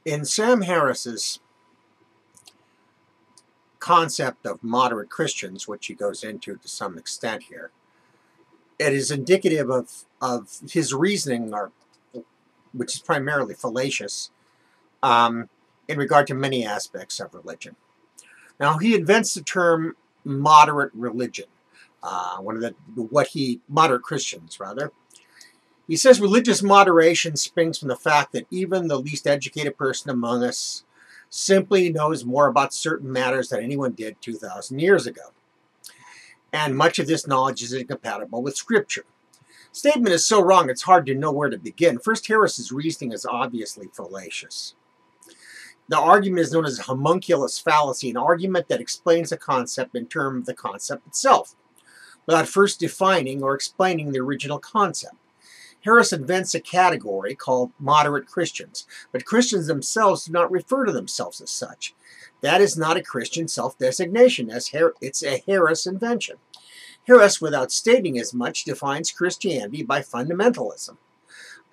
In Sam Harris's concept of moderate Christians, which he goes into to some extent here, it is indicative of his reasoning, which is primarily fallacious, in regard to many aspects of religion. Now, he invents the term moderate religion, moderate Christians, rather. He says religious moderation springs from the fact that even the least educated person among us simply knows more about certain matters than anyone did 2,000 years ago. And much of this knowledge is incompatible with Scripture. The statement is so wrong it's hard to know where to begin. First, Harris's reasoning is obviously fallacious. The argument is known as homunculus fallacy, an argument that explains a concept in terms of the concept itself, without first defining or explaining the original concept. Harris invents a category called moderate Christians, but Christians themselves do not refer to themselves as such. That is not a Christian self-designation, it's a Harris invention. Harris, without stating as much, defines Christianity by fundamentalism.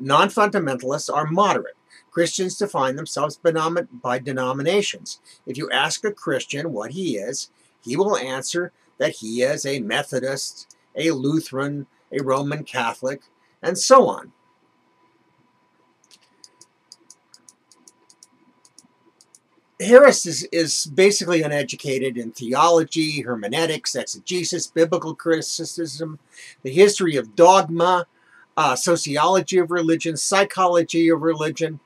Non-fundamentalists are moderate. Christians define themselves by denominations. If you ask a Christian what he is, he will answer that he is a Methodist, a Lutheran, a Roman Catholic, and so on. Harris is basically uneducated in theology, hermeneutics, exegesis, biblical criticism, the history of dogma, sociology of religion, psychology of religion.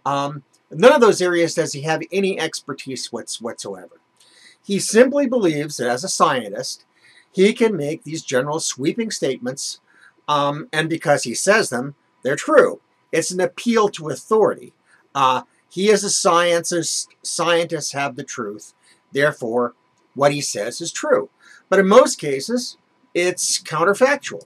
None of those areas does he have any expertise whatsoever. He simply believes that as a scientist, he can make these general sweeping statements, and because he says them, they're true. It's an appeal to authority. He is a scientist. Scientists have the truth. Therefore, what he says is true. But in most cases, it's counterfactual.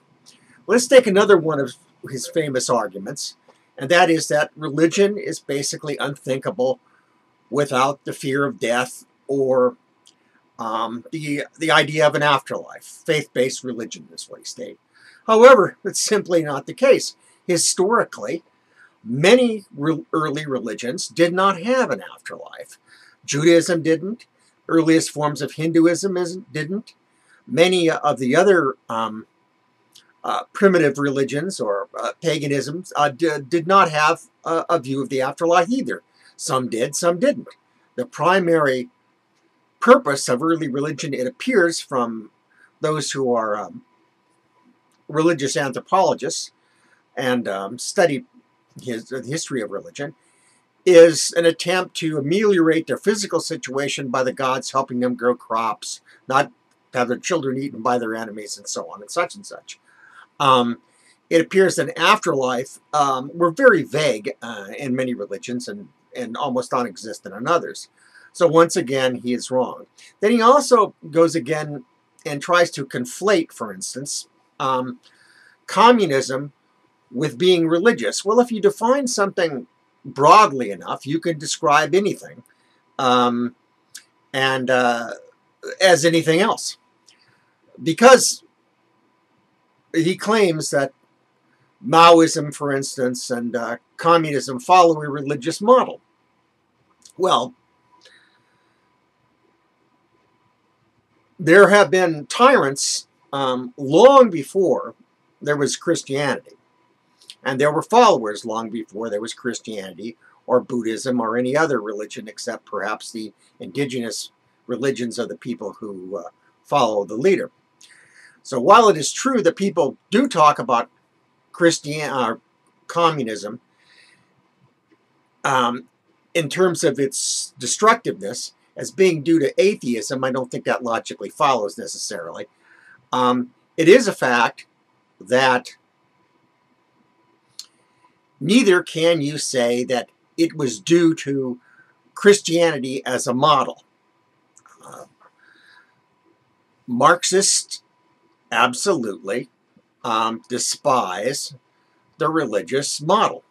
Let's take another one of his famous arguments, and that is that religion is basically unthinkable without the fear of death or the idea of an afterlife. Faith-based religion is what he stated. However, it's simply not the case. Historically, many early religions did not have an afterlife. Judaism didn't. Earliest forms of Hinduism didn't. Many of the other primitive religions or paganisms did not have a view of the afterlife either. Some did, some didn't. The primary purpose of early religion, it appears from those who are religious anthropologists and study the history of religion, is an attempt to ameliorate their physical situation by the gods helping them grow crops, not have their children eaten by their enemies, and so on and such and such. It appears that afterlife were very vague in many religions and almost non-existent in others. So once again, he is wrong. Then he also goes again and tries to conflate, for instance, communism with being religious. Well, if you define something broadly enough, you can describe anything as anything else. Because he claims that Maoism, for instance, and communism follow a religious model. Well, there have been tyrants long before there was Christianity. And there were followers long before there was Christianity or Buddhism or any other religion except perhaps the indigenous religions of the people who follow the leader. So while it is true that people do talk about communism in terms of its destructiveness as being due to atheism, I don't think that logically follows necessarily. It is a fact that neither can you say that it was due to Christianity as a model. Marxists absolutely despise the religious model.